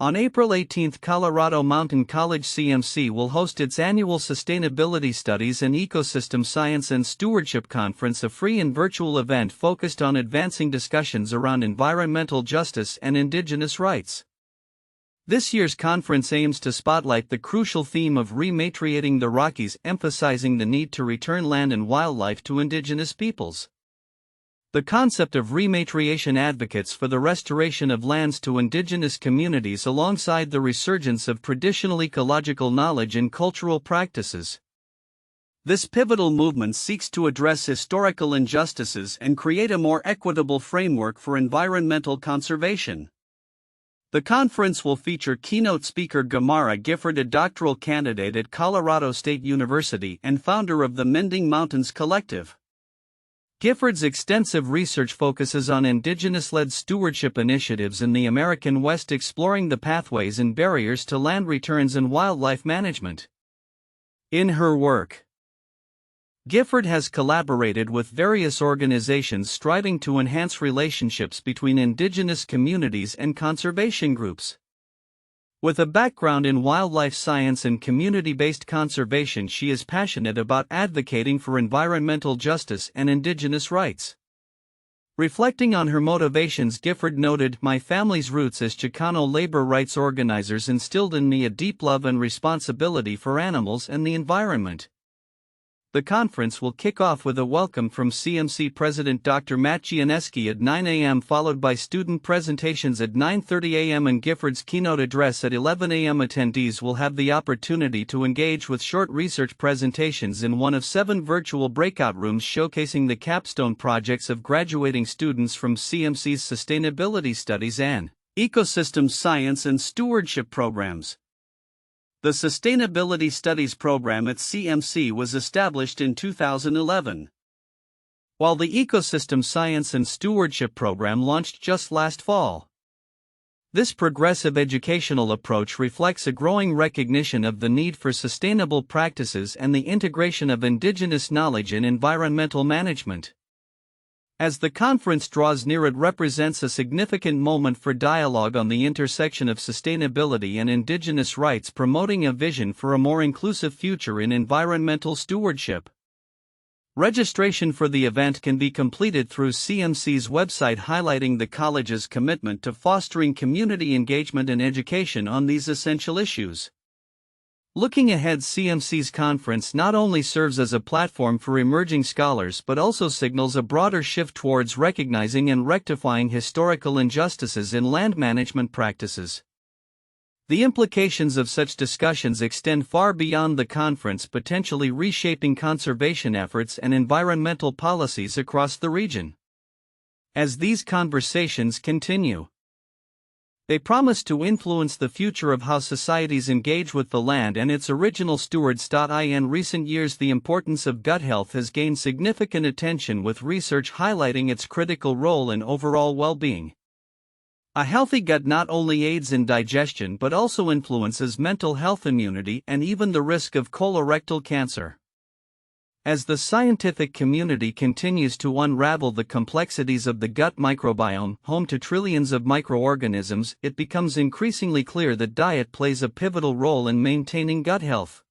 On April 18, Colorado Mountain College CMC will host its annual Sustainability Studies and Ecosystem Science and Stewardship Conference, a free and virtual event focused on advancing discussions around environmental justice and indigenous rights. This year's conference aims to spotlight the crucial theme of rematriating the Rockies, emphasizing the need to return land and wildlife to indigenous peoples. The concept of rematriation advocates for the restoration of lands to indigenous communities alongside the resurgence of traditional ecological knowledge and cultural practices. This pivotal movement seeks to address historical injustices and create a more equitable framework for environmental conservation. The conference will feature keynote speaker Gemara Gifford, a doctoral candidate at Colorado State University and founder of the Mending Mountains Collective. Gifford's extensive research focuses on Indigenous-led stewardship initiatives in the American West, exploring the pathways and barriers to land returns and wildlife management. In her work, Gifford has collaborated with various organizations striving to enhance relationships between indigenous communities and conservation groups. With a background in wildlife science and community-based conservation, she is passionate about advocating for environmental justice and indigenous rights. Reflecting on her motivations, Gifford noted, "My family's roots as Chicano labor rights organizers instilled in me a deep love and responsibility for animals and the environment." The conference will kick off with a welcome from CMC President Dr. Matt Gianeski at 9 a.m., followed by student presentations at 9:30 a.m. and Gifford's keynote address at 11 a.m. Attendees will have the opportunity to engage with short research presentations in one of 7 virtual breakout rooms showcasing the capstone projects of graduating students from CMC's Sustainability Studies and Ecosystem Science and Stewardship programs. The Sustainability Studies program at CMC was established in 2011, while the Ecosystem Science and Stewardship program launched just last fall. This progressive educational approach reflects a growing recognition of the need for sustainable practices and the integration of indigenous knowledge in environmental management. As the conference draws near, it represents a significant moment for dialogue on the intersection of sustainability and indigenous rights, promoting a vision for a more inclusive future in environmental stewardship. Registration for the event can be completed through CMC's website, highlighting the college's commitment to fostering community engagement and education on these essential issues. Looking ahead, CMC's conference not only serves as a platform for emerging scholars but also signals a broader shift towards recognizing and rectifying historical injustices in land management practices. The implications of such discussions extend far beyond the conference, potentially reshaping conservation efforts and environmental policies across the region. As these conversations continue, they promise to influence the future of how societies engage with the land and its original stewards. In recent years, the importance of gut health has gained significant attention, with research highlighting its critical role in overall well-being. A healthy gut not only aids in digestion but also influences mental health, immunity, and even the risk of colorectal cancer. As the scientific community continues to unravel the complexities of the gut microbiome, home to trillions of microorganisms, it becomes increasingly clear that diet plays a pivotal role in maintaining gut health.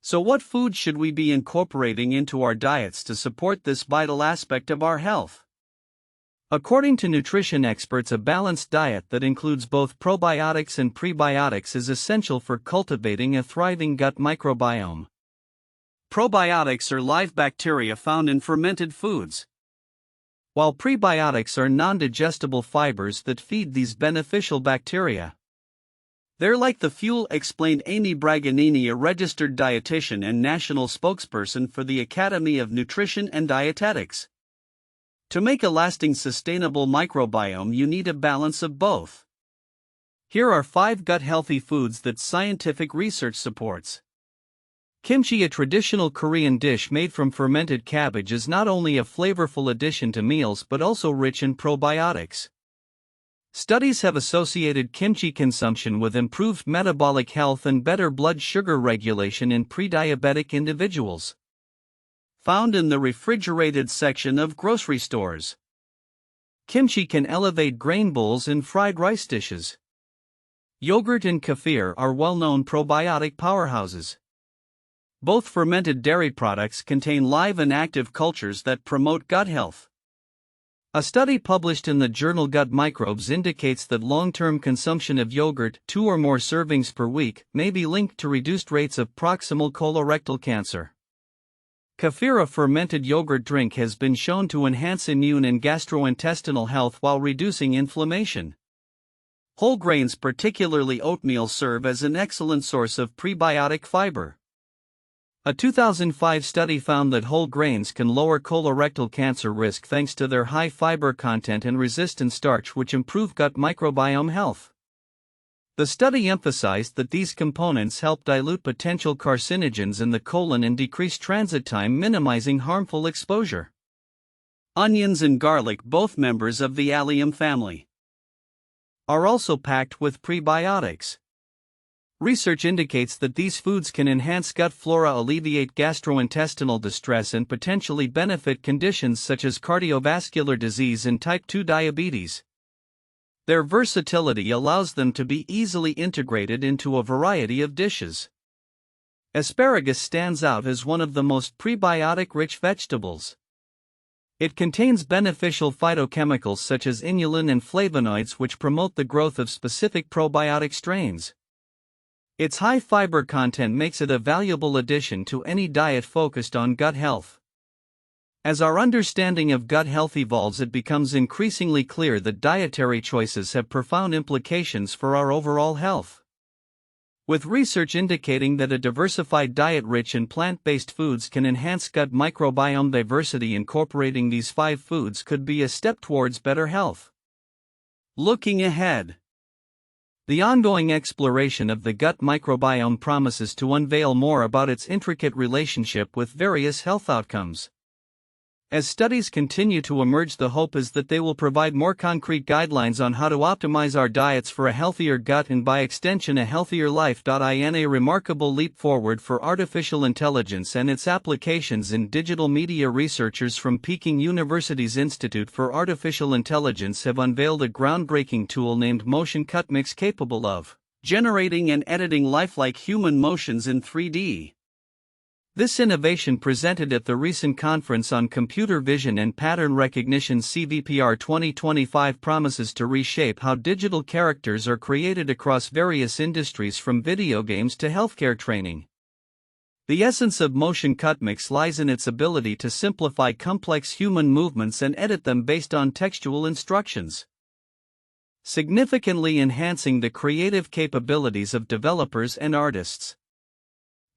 So, what foods should we be incorporating into our diets to support this vital aspect of our health? According to nutrition experts, a balanced diet that includes both probiotics and prebiotics is essential for cultivating a thriving gut microbiome. Probiotics are live bacteria found in fermented foods, while prebiotics are non-digestible fibers that feed these beneficial bacteria. They're like the fuel, explained Amy Braganini, a registered dietitian and national spokesperson for the Academy of Nutrition and Dietetics. To make a lasting, sustainable microbiome, you need a balance of both. Here are 5 gut-healthy foods that scientific research supports. Kimchi, a traditional Korean dish made from fermented cabbage, is not only a flavorful addition to meals but also rich in probiotics. Studies have associated kimchi consumption with improved metabolic health and better blood sugar regulation in pre-diabetic individuals. Found in the refrigerated section of grocery stores, kimchi can elevate grain bowls in fried rice dishes. Yogurt and kefir are well-known probiotic powerhouses. Both fermented dairy products contain live and active cultures that promote gut health. A study published in the journal Gut Microbes indicates that long-term consumption of yogurt, 2 or more servings per week, may be linked to reduced rates of proximal colorectal cancer. Kefir, a fermented yogurt drink, has been shown to enhance immune and gastrointestinal health while reducing inflammation. Whole grains, particularly oatmeal, serve as an excellent source of prebiotic fiber. A 2005 study found that whole grains can lower colorectal cancer risk thanks to their high fiber content and resistant starch, which improve gut microbiome health. The study emphasized that these components help dilute potential carcinogens in the colon and decrease transit time, minimizing harmful exposure. Onions and garlic, both members of the allium family, are also packed with prebiotics. Research indicates that these foods can enhance gut flora, alleviate gastrointestinal distress, and potentially benefit conditions such as cardiovascular disease and type 2 diabetes. Their versatility allows them to be easily integrated into a variety of dishes. Asparagus stands out as one of the most prebiotic-rich vegetables. It contains beneficial phytochemicals such as inulin and flavonoids, which promote the growth of specific probiotic strains. Its high fiber content makes it a valuable addition to any diet focused on gut health. As our understanding of gut health evolves, it becomes increasingly clear that dietary choices have profound implications for our overall health. With research indicating that a diversified diet rich in plant-based foods can enhance gut microbiome diversity, incorporating these 5 foods could be a step towards better health. Looking ahead, the ongoing exploration of the gut microbiome promises to unveil more about its intricate relationship with various health outcomes. As studies continue to emerge, the hope is that they will provide more concrete guidelines on how to optimize our diets for a healthier gut and by extension a healthier life. In a remarkable leap forward for artificial intelligence and its applications in digital media, researchers from Peking University's Institute for Artificial Intelligence have unveiled a groundbreaking tool named Motion Cutmix, capable of generating and editing lifelike human motions in 3D. This innovation, presented at the recent Conference on Computer Vision and Pattern Recognition CVPR 2025, promises to reshape how digital characters are created across various industries, from video games to healthcare training. The essence of Motion Cutmix lies in its ability to simplify complex human movements and edit them based on textual instructions, significantly enhancing the creative capabilities of developers and artists.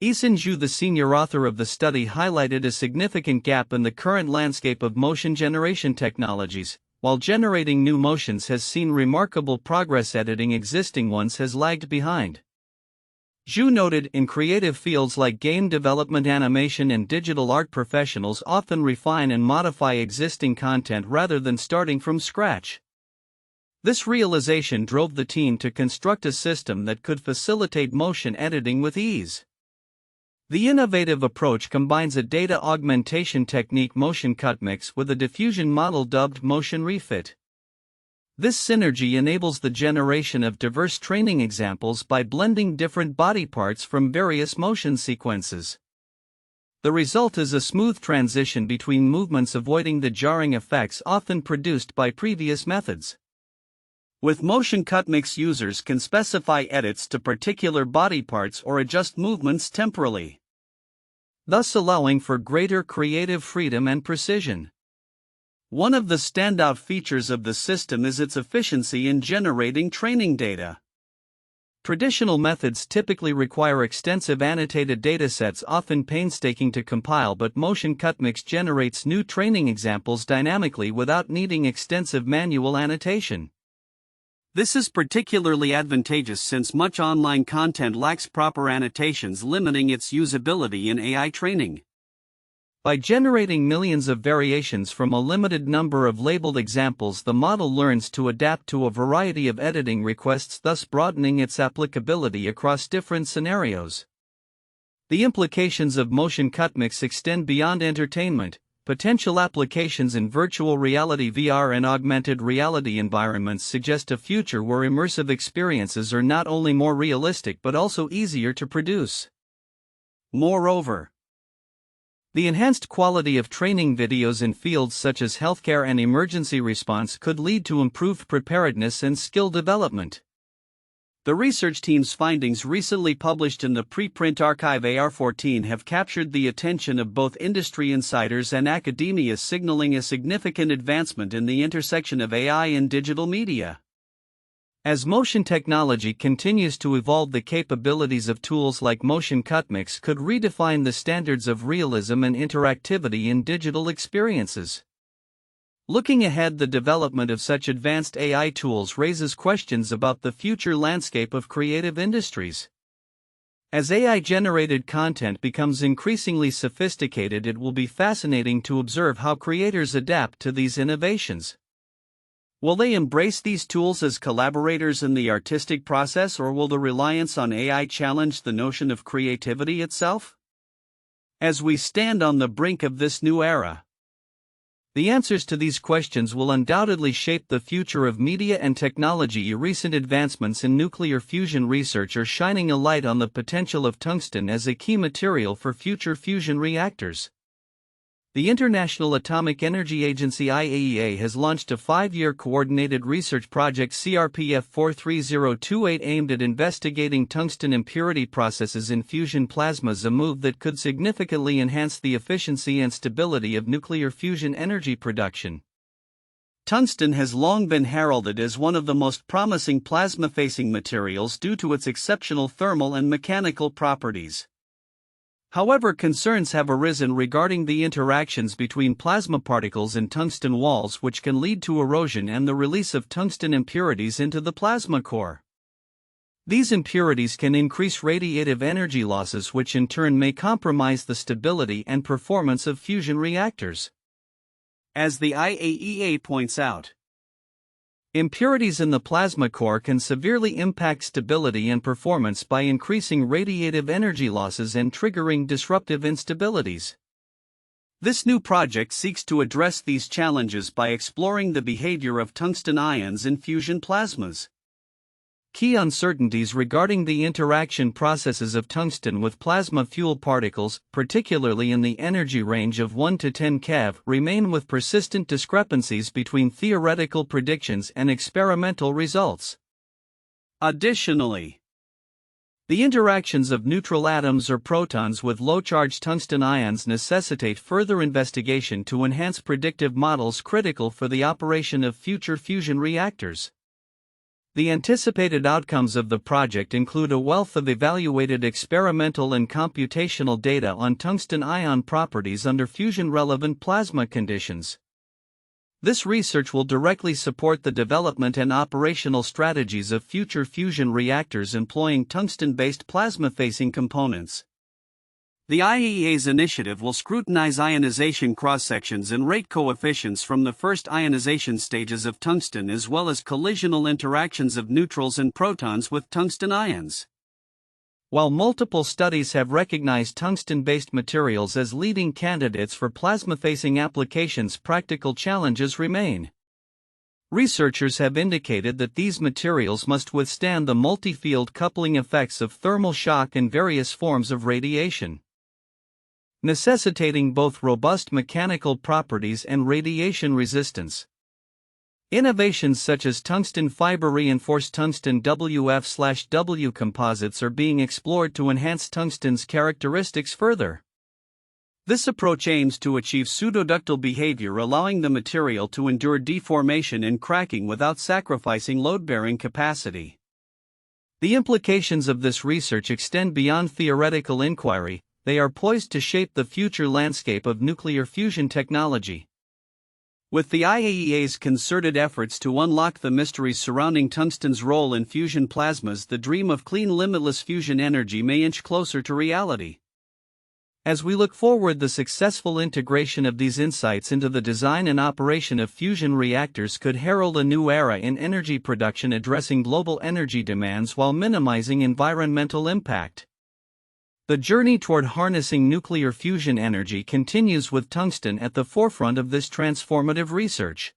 Yisun Zhu, the senior author of the study, highlighted a significant gap in the current landscape of motion generation technologies. While generating new motions has seen remarkable progress, editing existing ones has lagged behind. Zhu noted, in creative fields like game development, animation, and digital art, professionals often refine and modify existing content rather than starting from scratch. This realization drove the team to construct a system that could facilitate motion editing with ease. The innovative approach combines a data augmentation technique, Motion Cutmix, with a diffusion model dubbed Motion Refit. This synergy enables the generation of diverse training examples by blending different body parts from various motion sequences. The result is a smooth transition between movements, avoiding the jarring effects often produced by previous methods. With Motion Cutmix, users can specify edits to particular body parts or adjust movements temporally, thus allowing for greater creative freedom and precision. One of the standout features of the system is its efficiency in generating training data. Traditional methods typically require extensive annotated datasets, often painstaking to compile, but Motion Cutmix generates new training examples dynamically without needing extensive manual annotation. This is particularly advantageous since much online content lacks proper annotations, limiting its usability in AI training. By generating millions of variations from a limited number of labeled examples, the model learns to adapt to a variety of editing requests, thus broadening its applicability across different scenarios. The implications of Motion Cutmix extend beyond entertainment. Potential applications in virtual reality (VR) and augmented reality environments suggest a future where immersive experiences are not only more realistic but also easier to produce. Moreover, the enhanced quality of training videos in fields such as healthcare and emergency response could lead to improved preparedness and skill development. The research team's findings recently published in the preprint archive AR14 have captured the attention of both industry insiders and academia, signaling a significant advancement in the intersection of AI and digital media. As motion technology continues to evolve, the capabilities of tools like motion cutmix could redefine the standards of realism and interactivity in digital experiences. Looking ahead, the development of such advanced AI tools raises questions about the future landscape of creative industries. As AI-generated content becomes increasingly sophisticated, it will be fascinating to observe how creators adapt to these innovations. Will they embrace these tools as collaborators in the artistic process, or will the reliance on AI challenge the notion of creativity itself? As we stand on the brink of this new era, the answers to these questions will undoubtedly shape the future of media and technology. Recent advancements in nuclear fusion research are shining a light on the potential of tungsten as a key material for future fusion reactors. The International Atomic Energy Agency (IAEA) has launched a 5-year coordinated research project CRPF 43028 aimed at investigating tungsten impurity processes in fusion plasmas, a move that could significantly enhance the efficiency and stability of nuclear fusion energy production. Tungsten has long been heralded as one of the most promising plasma-facing materials due to its exceptional thermal and mechanical properties. However, concerns have arisen regarding the interactions between plasma particles and tungsten walls, which can lead to erosion and the release of tungsten impurities into the plasma core. These impurities can increase radiative energy losses, which in turn may compromise the stability and performance of fusion reactors. As the IAEA points out, impurities in the plasma core can severely impact stability and performance by increasing radiative energy losses and triggering disruptive instabilities. This new project seeks to address these challenges by exploring the behavior of tungsten ions in fusion plasmas. Key uncertainties regarding the interaction processes of tungsten with plasma fuel particles, particularly in the energy range of 1 to 10 keV, remain, with persistent discrepancies between theoretical predictions and experimental results. Additionally, the interactions of neutral atoms or protons with low-charge tungsten ions necessitate further investigation to enhance predictive models critical for the operation of future fusion reactors. The anticipated outcomes of the project include a wealth of evaluated experimental and computational data on tungsten ion properties under fusion-relevant plasma conditions. This research will directly support the development and operational strategies of future fusion reactors employing tungsten-based plasma-facing components. The IAEA's initiative will scrutinize ionization cross-sections and rate coefficients from the first ionization stages of tungsten, as well as collisional interactions of neutrals and protons with tungsten ions. While multiple studies have recognized tungsten-based materials as leading candidates for plasma-facing applications, practical challenges remain. Researchers have indicated that these materials must withstand the multi-field coupling effects of thermal shock and various forms of radiation, necessitating both robust mechanical properties and radiation resistance. Innovations such as tungsten fiber reinforced tungsten WF/W composites are being explored to enhance tungsten's characteristics further. This approach aims to achieve pseudoductile behavior, allowing the material to endure deformation and cracking without sacrificing load-bearing capacity. The implications of this research extend beyond theoretical inquiry. They are poised to shape the future landscape of nuclear fusion technology. With the IAEA's concerted efforts to unlock the mysteries surrounding tungsten's role in fusion plasmas, the dream of clean, limitless fusion energy may inch closer to reality. As we look forward, the successful integration of these insights into the design and operation of fusion reactors could herald a new era in energy production, addressing global energy demands while minimizing environmental impact. The journey toward harnessing nuclear fusion energy continues with tungsten at the forefront of this transformative research.